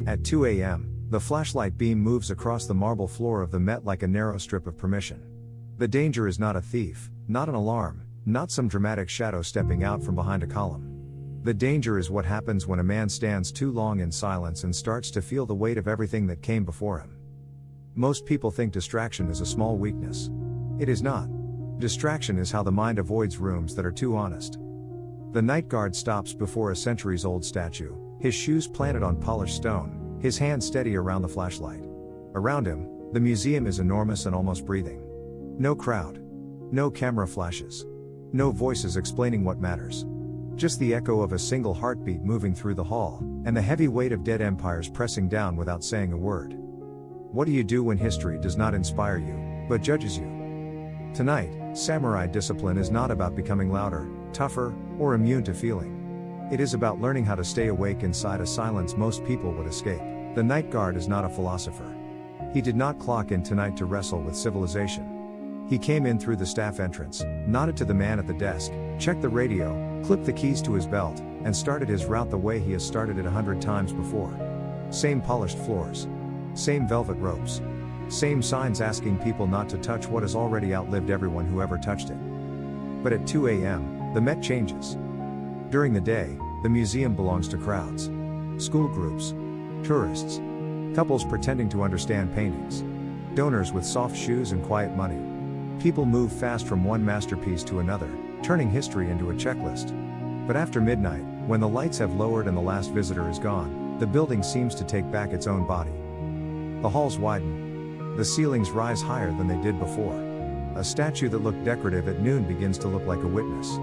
At 2 a.m., the flashlight beam moves across the marble floor of the Met like a narrow strip of permission. The danger is not a thief, not an alarm, not some dramatic shadow stepping out from behind a column. The danger is what happens when a man stands too long in silence and starts to feel the weight of everything that came before him. Most people think distraction is a small weakness. It is not. Distraction is how the mind avoids rooms that are too honest. The night guard stops before a centuries-old statue, his shoes planted on polished stone, his hand steady around the flashlight. Around him, the museum is enormous and almost breathing. No crowd. No camera flashes. No voices explaining what matters. Just the echo of a single heartbeat moving through the hall, and the heavy weight of dead empires pressing down without saying a word. What do you do when history does not inspire you, but judges you? Tonight, samurai discipline is not about becoming louder, tougher, or immune to feeling. It is about learning how to stay awake inside a silence most people would escape. The night guard is not a philosopher. He did not clock in tonight to wrestle with civilization. He came in through the staff entrance, nodded to the man at the desk, checked the radio, clipped the keys to his belt, and started his route the way he has started it 100 times before. Same polished floors. Same velvet ropes. Same signs asking people not to touch what has already outlived everyone who ever touched it. But at 2 a.m., the Met changes. During the day, the museum belongs to crowds. School groups. Tourists. Couples pretending to understand paintings. Donors with soft shoes and quiet money. People move fast from one masterpiece to another, turning history into a checklist. But after midnight, when the lights have lowered and the last visitor is gone, the building seems to take back its own body. The halls widen. The ceilings rise higher than they did before. A statue that looked decorative at noon begins to look like a witness.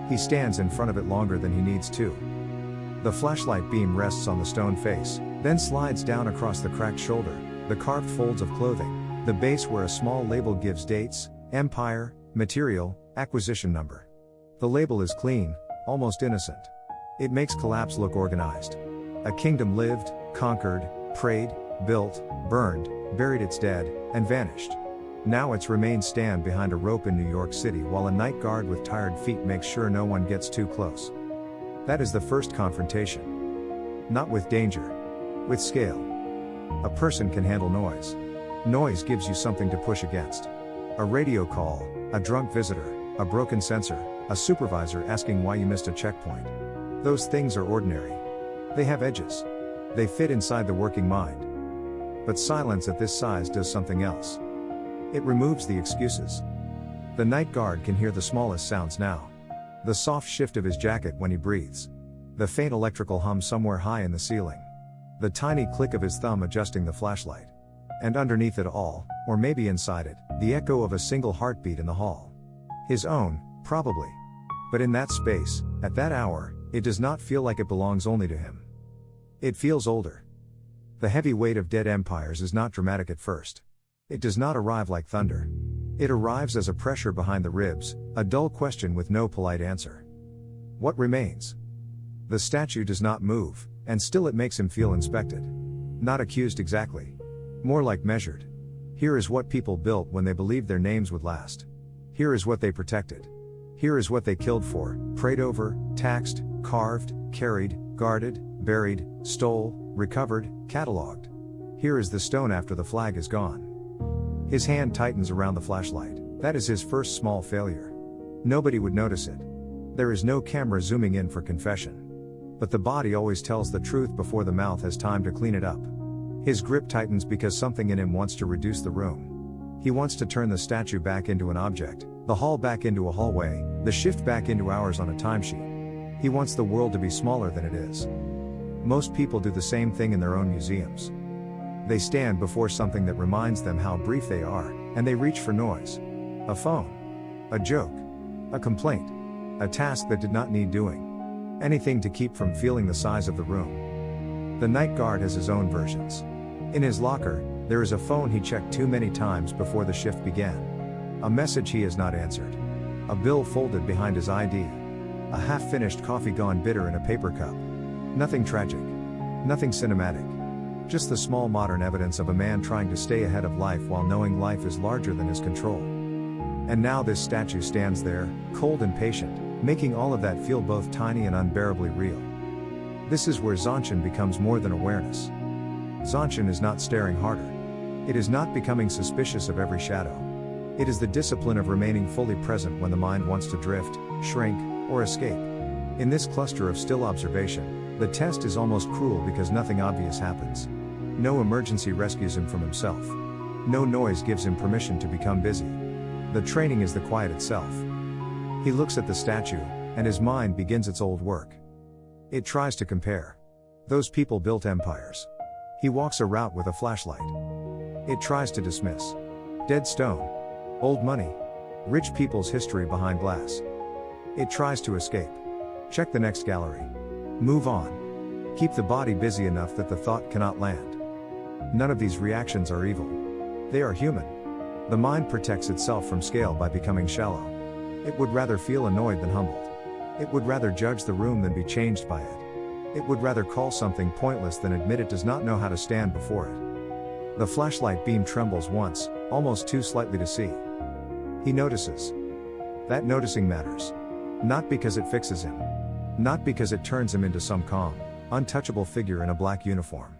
He stands in front of it longer than he needs to. The flashlight beam rests on the stone face, then slides down across the cracked shoulder, the carved folds of clothing, the base where a small label gives dates, empire, material, acquisition number. The label is clean, almost innocent. It makes collapse look organized. A kingdom lived, conquered, prayed, built, burned, buried its dead, and vanished. Now its remains stand behind a rope in New York City while a night guard with tired feet makes sure no one gets too close. That is the first confrontation. Not with danger. With scale. A person can handle noise. Noise gives you something to push against. A radio call, a drunk visitor, a broken sensor, a supervisor asking why you missed a checkpoint. Those things are ordinary. They have edges. They fit inside the working mind. But silence at this size does something else. It removes the excuses. The night guard can hear the smallest sounds now. The soft shift of his jacket when he breathes. The faint electrical hum somewhere high in the ceiling. The tiny click of his thumb adjusting the flashlight. And underneath it all, or maybe inside it, the echo of a single heartbeat in the hall. His own, probably. But in that space, at that hour, it does not feel like it belongs only to him. It feels older. The heavy weight of dead empires is not dramatic at first. It does not arrive like thunder. It arrives as a pressure behind the ribs, a dull question with no polite answer. What remains? The statue does not move, and still it makes him feel inspected. Not accused exactly. More like measured. Here is what people built when they believed their names would last. Here is what they protected. Here is what they killed for, prayed over, taxed, carved, carried, guarded, buried, stole, recovered, catalogued. Here is the stone after the flag is gone. His hand tightens around the flashlight. That is his first small failure. Nobody would notice it. There is no camera zooming in for confession. But the body always tells the truth before the mouth has time to clean it up. His grip tightens because something in him wants to reduce the room. He wants to turn the statue back into an object, the hall back into a hallway, the shift back into hours on a timesheet. He wants the world to be smaller than it is. Most people do the same thing in their own museums. They stand before something that reminds them how brief they are, and they reach for noise. A phone. A joke. A complaint. A task that did not need doing. Anything to keep from feeling the size of the room. The night guard has his own versions. In his locker, there is a phone he checked too many times before the shift began. A message he has not answered. A bill folded behind his ID. A half-finished coffee gone bitter in a paper cup. Nothing tragic. Nothing cinematic. Just the small modern evidence of a man trying to stay ahead of life while knowing life is larger than his control. And now this statue stands there, cold and patient, making all of that feel both tiny and unbearably real. This is where Zanshin becomes more than awareness. Zanshin is not staring harder. It is not becoming suspicious of every shadow. It is the discipline of remaining fully present when the mind wants to drift, shrink, or escape. In this cluster of still observation, the test is almost cruel because nothing obvious happens. No emergency rescues him from himself. No noise gives him permission to become busy. The training is the quiet itself. He looks at the statue, and his mind begins its old work. It tries to compare. Those people built empires. He walks a route with a flashlight. It tries to dismiss. Dead stone. Old money. Rich people's history behind glass. It tries to escape. Check the next gallery. Move on. Keep the body busy enough that the thought cannot land. None of these reactions are evil. They are human. The mind protects itself from scale by becoming shallow. It would rather feel annoyed than humbled. It would rather judge the room than be changed by it. It would rather call something pointless than admit it does not know how to stand before it. The flashlight beam trembles once, almost too slightly to see. He notices. That noticing matters. Not because it fixes him. Not because it turns him into some calm, untouchable figure in a black uniform.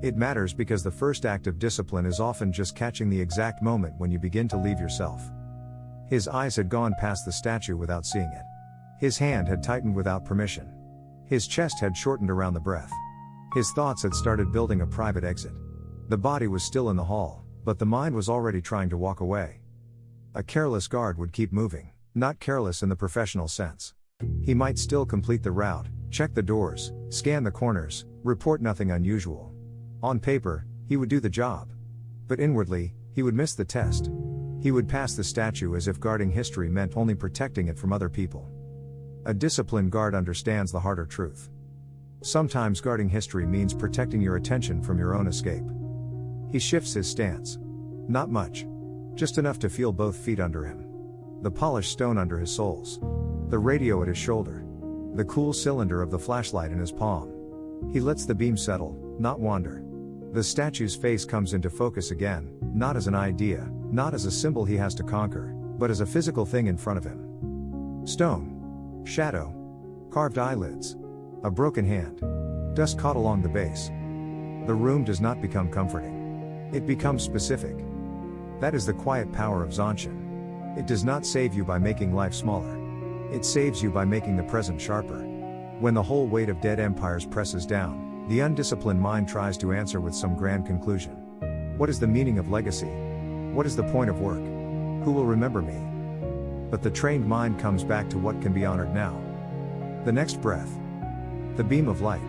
It matters because the first act of discipline is often just catching the exact moment when you begin to leave yourself. His eyes had gone past the statue without seeing it. His hand had tightened without permission. His chest had shortened around the breath. His thoughts had started building a private exit. The body was still in the hall, but the mind was already trying to walk away. A careless guard would keep moving, not careless in the professional sense. He might still complete the route, check the doors, scan the corners, report nothing unusual. On paper, he would do the job. But inwardly, he would miss the test. He would pass the statue as if guarding history meant only protecting it from other people. A disciplined guard understands the harder truth. Sometimes guarding history means protecting your attention from your own escape. He shifts his stance. Not much. Just enough to feel both feet under him. The polished stone under his soles. The radio at his shoulder. The cool cylinder of the flashlight in his palm. He lets the beam settle, not wander. The statue's face comes into focus again, not as an idea, not as a symbol he has to conquer, but as a physical thing in front of him. Stone. Shadow. Carved eyelids. A broken hand. Dust caught along the base. The room does not become comforting. It becomes specific. That is the quiet power of Zanshin. It does not save you by making life smaller. It saves you by making the present sharper. When the whole weight of dead empires presses down, the undisciplined mind tries to answer with some grand conclusion. What is the meaning of legacy? What is the point of work? Who will remember me? But the trained mind comes back to what can be honored now. The next breath. The beam of light.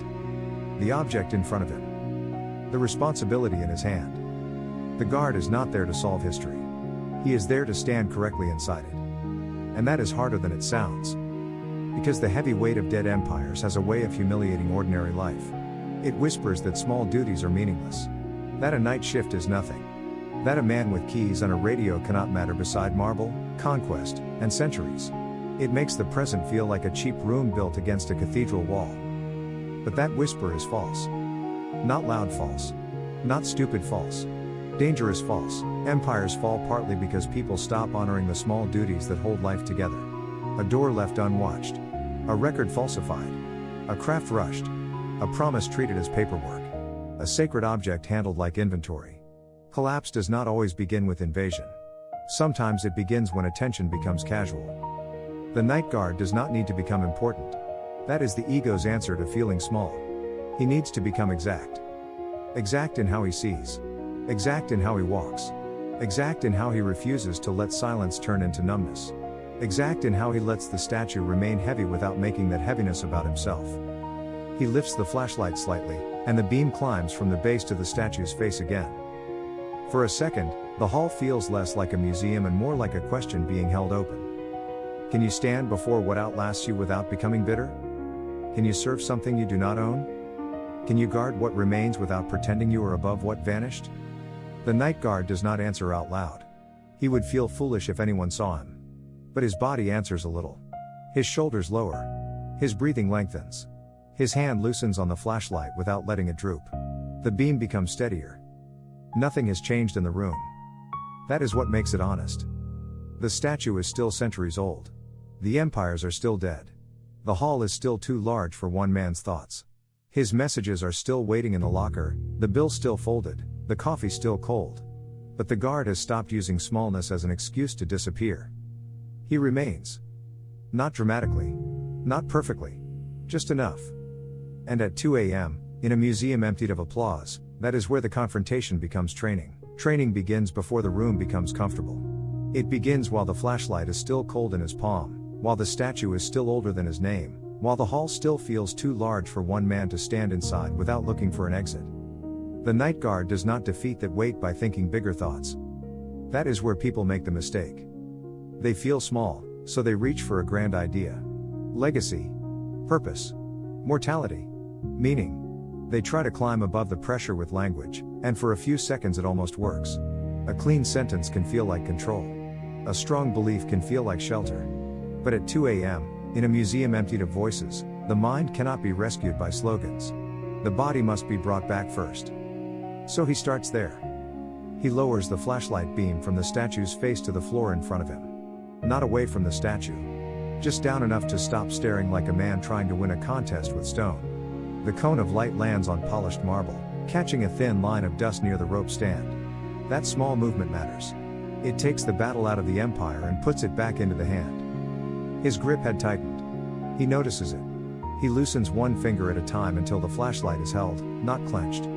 The object in front of him. The responsibility in his hand. The guard is not there to solve history. He is there to stand correctly inside it. And that is harder than it sounds. Because the heavy weight of dead empires has a way of humiliating ordinary life. It whispers that small duties are meaningless. That a night shift is nothing. That a man with keys and a radio cannot matter beside marble, conquest, and centuries. It makes the present feel like a cheap room built against a cathedral wall. But that whisper is false. Not loud false. Not stupid false. Dangerous false. Empires fall partly because people stop honoring the small duties that hold life together. A door left unwatched. A record falsified. A craft rushed. A promise treated as paperwork. A sacred object handled like inventory. Collapse does not always begin with invasion. Sometimes it begins when attention becomes casual. The night guard does not need to become important. That is the ego's answer to feeling small. He needs to become exact. Exact in how he sees. Exact in how he walks. Exact in how he refuses to let silence turn into numbness. Exact in how he lets the statue remain heavy without making that heaviness about himself. He lifts the flashlight slightly, and the beam climbs from the base to the statue's face again. For a second, the hall feels less like a museum and more like a question being held open. Can you stand before what outlasts you without becoming bitter? Can you serve something you do not own? Can you guard what remains without pretending you are above what vanished? The night guard does not answer out loud. He would feel foolish if anyone saw him. But his body answers a little. His shoulders lower. His breathing lengthens. His hand loosens on the flashlight without letting it droop. The beam becomes steadier. Nothing has changed in the room. That is what makes it honest. The statue is still centuries old. The empires are still dead. The hall is still too large for one man's thoughts. His messages are still waiting in the locker, the bill still folded, the coffee still cold. But the guard has stopped using smallness as an excuse to disappear. He remains. Not dramatically. Not perfectly. Just enough. And at 2 a.m., in a museum emptied of applause, that is where the confrontation becomes training. Training begins before the room becomes comfortable. It begins while the flashlight is still cold in his palm, while the statue is still older than his name, while the hall still feels too large for one man to stand inside without looking for an exit. The night guard does not defeat that weight by thinking bigger thoughts. That is where people make the mistake. They feel small, so they reach for a grand idea. Legacy. Purpose. Mortality. Meaning. They try to climb above the pressure with language, and for a few seconds it almost works. A clean sentence can feel like control. A strong belief can feel like shelter. But at 2 a.m., in a museum emptied of voices, the mind cannot be rescued by slogans. The body must be brought back first. So he starts there. He lowers the flashlight beam from the statue's face to the floor in front of him. Not away from the statue. Just down enough to stop staring like a man trying to win a contest with stone. The cone of light lands on polished marble, catching a thin line of dust near the rope stand. That small movement matters. It takes the battle out of the empire and puts it back into the hand. His grip had tightened. He notices it. He loosens one finger at a time until the flashlight is held, not clenched.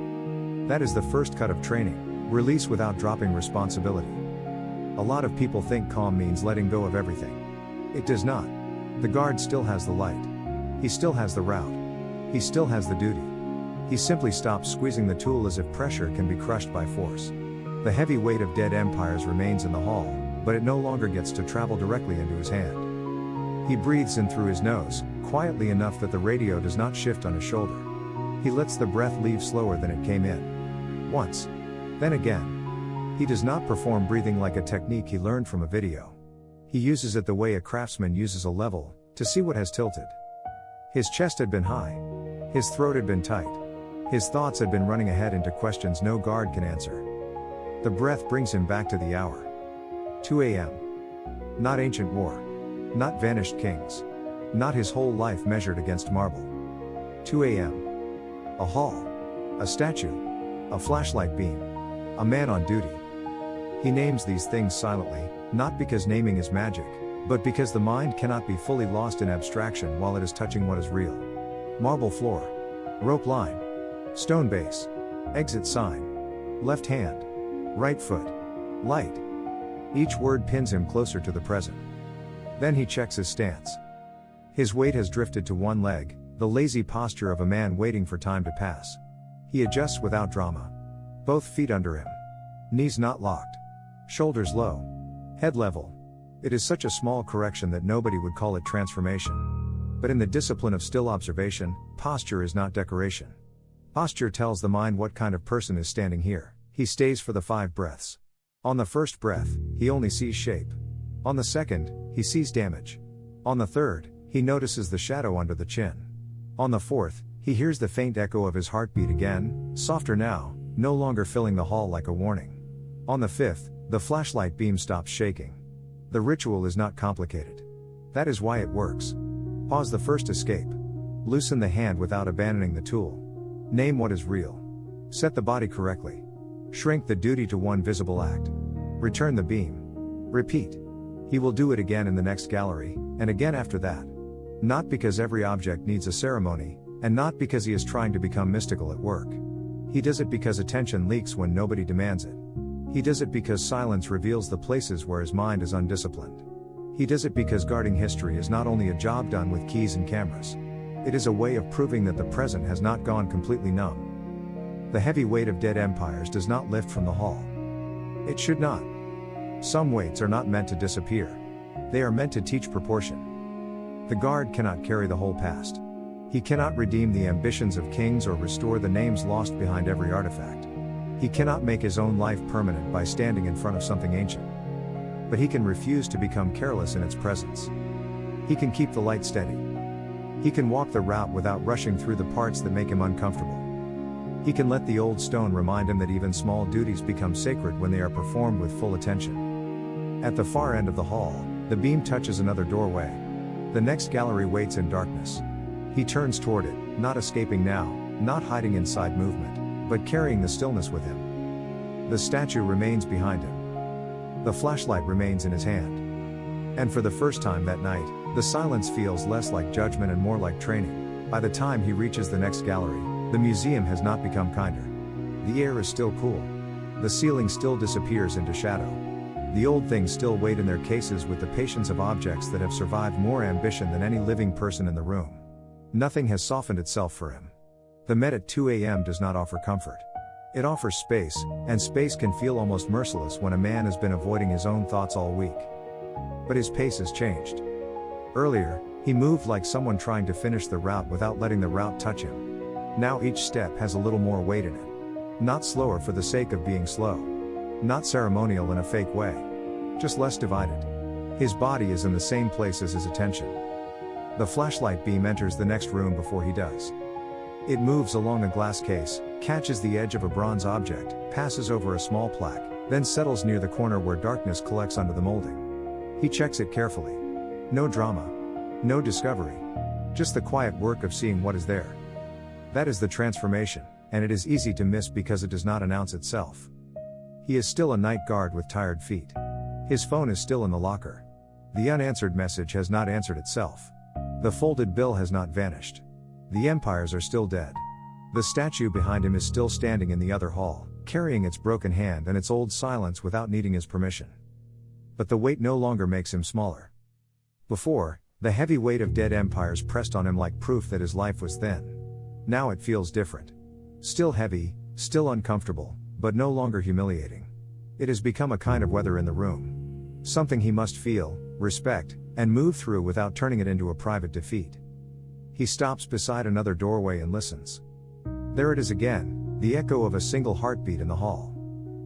That is the first cut of training, release without dropping responsibility. A lot of people think calm means letting go of everything. It does not. The guard still has the light. He still has the route. He still has the duty. He simply stops squeezing the tool as if pressure can be crushed by force. The heavy weight of dead empires remains in the hall, but it no longer gets to travel directly into his hand. He breathes in through his nose, quietly enough that the radio does not shift on his shoulder. He lets the breath leave slower than it came in. Once. Then again. He does not perform breathing like a technique he learned from a video. He uses it the way a craftsman uses a level, to see what has tilted. His chest had been high. His throat had been tight. His thoughts had been running ahead into questions no guard can answer. The breath brings him back to the hour. 2 a.m. Not ancient war. Not vanished kings. Not his whole life measured against marble. 2 a.m. A hall. A statue. A flashlight beam. A man on duty. He names these things silently, not because naming is magic, but because the mind cannot be fully lost in abstraction while it is touching what is real. Marble floor. Rope line. Stone base. Exit sign. Left hand. Right foot. Light. Each word pins him closer to the present. Then he checks his stance. His weight has drifted to one leg, the lazy posture of a man waiting for time to pass. He adjusts without drama. Both feet under him. Knees not locked. Shoulders low. Head level. It is such a small correction that nobody would call it transformation. But in the discipline of still observation, posture is not decoration. Posture tells the mind what kind of person is standing here. He stays for the 5 breaths. On the first breath, he only sees shape. On the second, he sees damage. On the third, he notices the shadow under the chin. On the fourth, he hears the faint echo of his heartbeat again, softer now, no longer filling the hall like a warning. On the fifth, the flashlight beam stops shaking. The ritual is not complicated. That is why it works. Pause the first escape. Loosen the hand without abandoning the tool. Name what is real. Set the body correctly. Shrink the duty to one visible act. Return the beam. Repeat. He will do it again in the next gallery, and again after that. Not because every object needs a ceremony, and not because he is trying to become mystical at work. He does it because attention leaks when nobody demands it. He does it because silence reveals the places where his mind is undisciplined. He does it because guarding history is not only a job done with keys and cameras. It is a way of proving that the present has not gone completely numb. The heavy weight of dead empires does not lift from the hall. It should not. Some weights are not meant to disappear. They are meant to teach proportion. The guard cannot carry the whole past. He cannot redeem the ambitions of kings or restore the names lost behind every artifact. He cannot make his own life permanent by standing in front of something ancient. But he can refuse to become careless in its presence. He can keep the light steady. He can walk the route without rushing through the parts that make him uncomfortable. He can let the old stone remind him that even small duties become sacred when they are performed with full attention. At the far end of the hall, the beam touches another doorway. The next gallery waits in darkness. He turns toward it, not escaping now, not hiding inside movement, but carrying the stillness with him. The statue remains behind him. The flashlight remains in his hand. And for the first time that night, the silence feels less like judgment and more like training. By the time he reaches the next gallery, the museum has not become kinder. The air is still cool. The ceiling still disappears into shadow. The old things still wait in their cases with the patience of objects that have survived more ambition than any living person in the room. Nothing has softened itself for him. The Met at 2 a.m. does not offer comfort. It offers space, and space can feel almost merciless when a man has been avoiding his own thoughts all week. But his pace has changed. Earlier, he moved like someone trying to finish the route without letting the route touch him. Now each step has a little more weight in it. Not slower for the sake of being slow. Not ceremonial in a fake way. Just less divided. His body is in the same place as his attention. The flashlight beam enters the next room before he does. It moves along a glass case, catches the edge of a bronze object, passes over a small plaque, then settles near the corner where darkness collects under the molding. He checks it carefully. No drama. No discovery. Just the quiet work of seeing what is there. That is the transformation, and it is easy to miss because it does not announce itself. He is still a night guard with tired feet. His phone is still in the locker. The unanswered message has not answered itself. The folded bill has not vanished. The empires are still dead. The statue behind him is still standing in the other hall, carrying its broken hand and its old silence without needing his permission. But the weight no longer makes him smaller. Before, the heavy weight of dead empires pressed on him like proof that his life was thin. Now it feels different. Still heavy, still uncomfortable, but no longer humiliating. It has become a kind of weather in the room. Something he must feel, respect, and move through without turning it into a private defeat. He stops beside another doorway and listens. There it is again, the echo of a single heartbeat in the hall.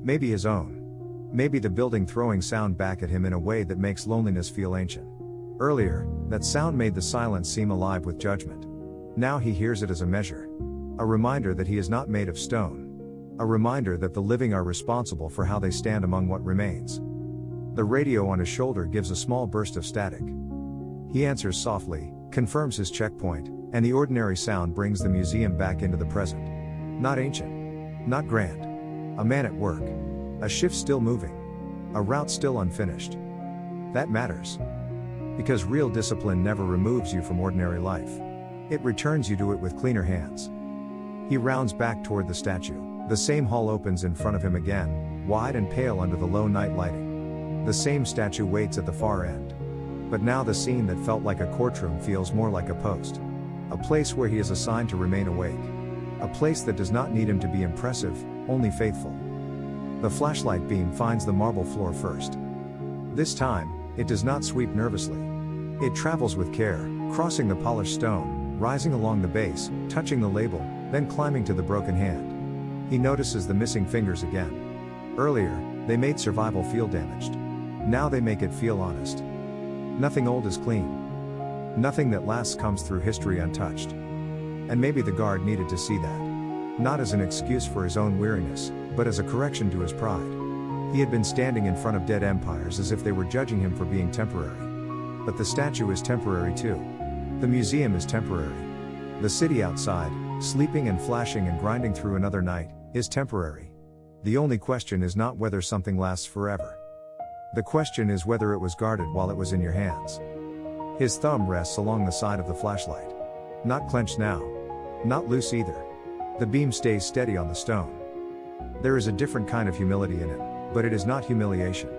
Maybe his own. Maybe the building throwing sound back at him in a way that makes loneliness feel ancient. Earlier, that sound made the silence seem alive with judgment. Now he hears it as a measure. A reminder that he is not made of stone. A reminder that the living are responsible for how they stand among what remains. The radio on his shoulder gives a small burst of static. He answers softly, confirms his checkpoint, and the ordinary sound brings the museum back into the present. Not ancient. Not grand. A man at work. A shift still moving. A route still unfinished. That matters. Because real discipline never removes you from ordinary life. It returns you to it with cleaner hands. He rounds back toward the statue. The same hall opens in front of him again, wide and pale under the low night lighting. The same statue waits at the far end. But now the scene that felt like a courtroom feels more like a post. A place where he is assigned to remain awake. A place that does not need him to be impressive, only faithful. The flashlight beam finds the marble floor first. This time, it does not sweep nervously. It travels with care, crossing the polished stone, rising along the base, touching the label, then climbing to the broken hand. He notices the missing fingers again. Earlier, they made survival feel damaged. Now they make it feel honest. Nothing old is clean. Nothing that lasts comes through history untouched. And maybe the guard needed to see that. Not as an excuse for his own weariness, but as a correction to his pride. He had been standing in front of dead empires as if they were judging him for being temporary. But the statue is temporary too. The museum is temporary. The city outside, sleeping and flashing and grinding through another night, is temporary. The only question is not whether something lasts forever. The question is whether it was guarded while it was in your hands. His thumb rests along the side of the flashlight. Not clenched now. Not loose either. The beam stays steady on the stone. There is a different kind of humility in it, but it is not humiliation.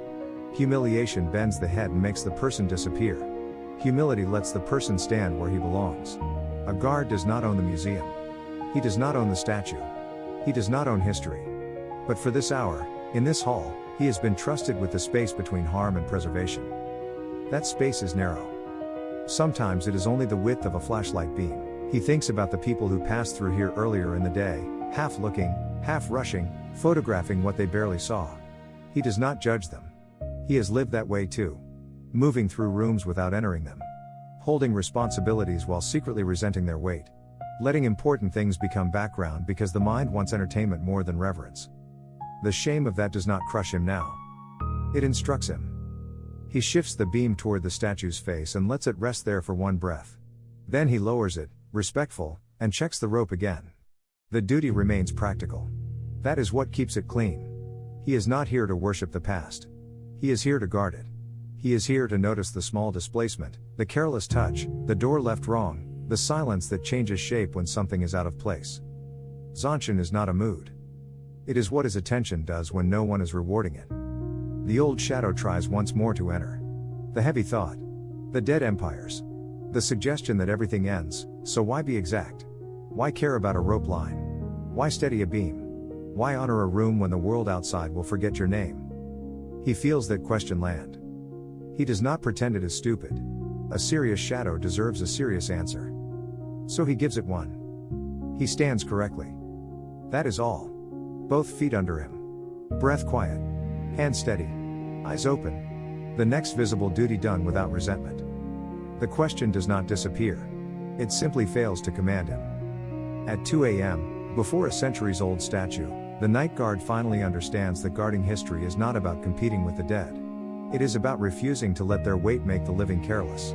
Humiliation bends the head and makes the person disappear. Humility lets the person stand where he belongs. A guard does not own the museum. He does not own the statue. He does not own history. But for this hour, in this hall, he has been trusted with the space between harm and preservation. That space is narrow. Sometimes it is only the width of a flashlight beam. He thinks about the people who passed through here earlier in the day, half looking, half rushing, photographing what they barely saw. He does not judge them. He has lived that way too. Moving through rooms without entering them. Holding responsibilities while secretly resenting their weight. Letting important things become background because the mind wants entertainment more than reverence. The shame of that does not crush him now. It instructs him. He shifts the beam toward the statue's face and lets it rest there for one breath. Then he lowers it, respectful, and checks the rope again. The duty remains practical. That is what keeps it clean. He is not here to worship the past. He is here to guard it. He is here to notice the small displacement, the careless touch, the door left wrong, the silence that changes shape when something is out of place. Zanshin is not a mood. It is what his attention does when no one is rewarding it. The old shadow tries once more to enter. The heavy thought. The dead empires. The suggestion that everything ends, so why be exact? Why care about a rope line? Why steady a beam? Why honor a room when the world outside will forget your name? He feels that question land. He does not pretend it is stupid. A serious shadow deserves a serious answer. So he gives it one. He stands correctly. That is all. Both feet under him. Breath quiet. Hand steady. Eyes open. The next visible duty done without resentment. The question does not disappear. It simply fails to command him. At 2 a.m., before a centuries-old statue, the night guard finally understands that guarding history is not about competing with the dead. It is about refusing to let their weight make the living careless.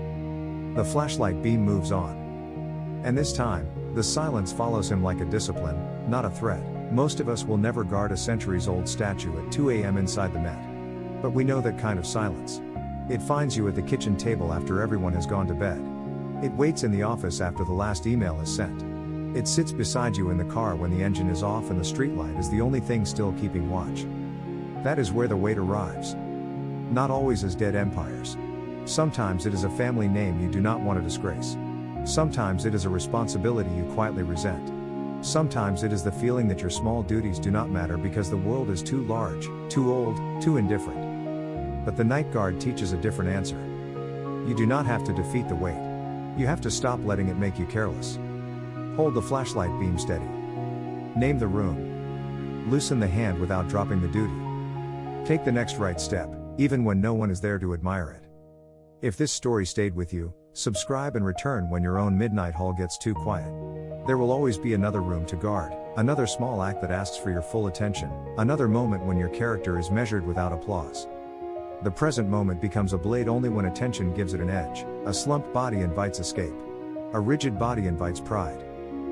The flashlight beam moves on. And this time, the silence follows him like a discipline, not a threat. Most of us will never guard a centuries-old statue at 2 a.m. inside the Met. But we know that kind of silence. It finds you at the kitchen table after everyone has gone to bed. It waits in the office after the last email is sent. It sits beside you in the car when the engine is off and the streetlight is the only thing still keeping watch. That is where the wait arrives. Not always as dead empires. Sometimes it is a family name you do not want to disgrace. Sometimes it is a responsibility you quietly resent. Sometimes it is the feeling that your small duties do not matter because the world is too large, too old, too indifferent. But the night guard teaches a different answer. You do not have to defeat the weight. You have to stop letting it make you careless. Hold the flashlight beam steady. Name the room. Loosen the hand without dropping the duty. Take the next right step, even when no one is there to admire it. If this story stayed with you, subscribe and return when your own midnight haul gets too quiet. There will always be another room to guard, another small act that asks for your full attention, another moment when your character is measured without applause. The present moment becomes a blade only when attention gives it an edge. A slumped body invites escape. A rigid body invites pride.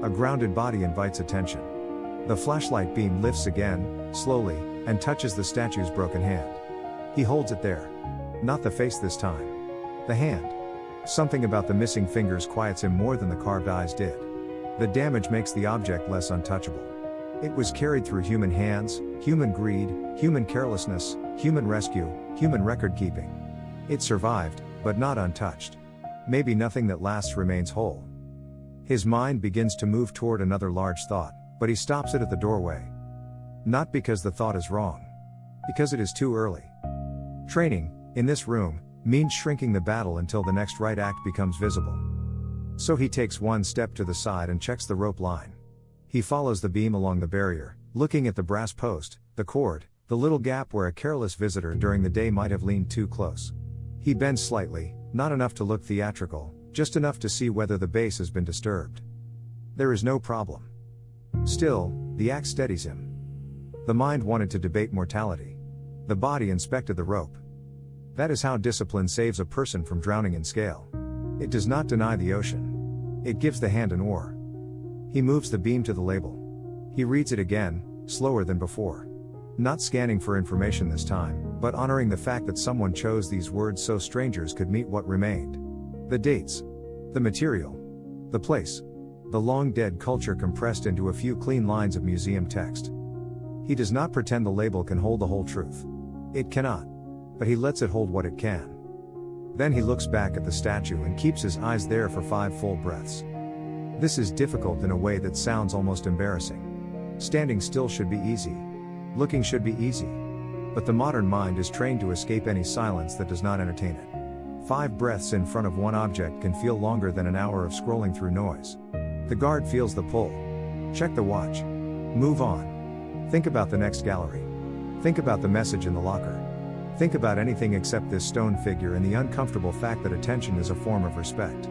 A grounded body invites attention. The flashlight beam lifts again, slowly, and touches the statue's broken hand. He holds it there. Not the face this time. The hand. Something about the missing fingers quiets him more than the carved eyes did. The damage makes the object less untouchable. It was carried through human hands, human greed, human carelessness, human rescue, human record keeping. It survived, but not untouched. Maybe nothing that lasts remains whole. His mind begins to move toward another large thought, but he stops it at the doorway. Not because the thought is wrong. Because it is too early. Training, in this room, means shrinking the battle until the next right act becomes visible. So he takes one step to the side and checks the rope line. He follows the beam along the barrier, looking at the brass post, the cord, the little gap where a careless visitor during the day might have leaned too close. He bends slightly, not enough to look theatrical, just enough to see whether the base has been disturbed. There is no problem. Still, the axe steadies him. The mind wanted to debate mortality. The body inspected the rope. That is how discipline saves a person from drowning in scale. It does not deny the ocean. It gives the hand an oar. He moves the beam to the label. He reads it again, slower than before. Not scanning for information this time, but honoring the fact that someone chose these words so strangers could meet what remained. The dates. The material. The place. The long-dead culture compressed into a few clean lines of museum text. He does not pretend the label can hold the whole truth. It cannot. But he lets it hold what it can. Then he looks back at the statue and keeps his eyes there for 5 full breaths. This is difficult in a way that sounds almost embarrassing. Standing still should be easy. Looking should be easy. But the modern mind is trained to escape any silence that does not entertain it. 5 breaths in front of one object can feel longer than an hour of scrolling through noise. The guard feels the pull. Check the watch. Move on. Think about the next gallery. Think about the message in the locker. Think about anything except this stone figure and the uncomfortable fact that attention is a form of respect.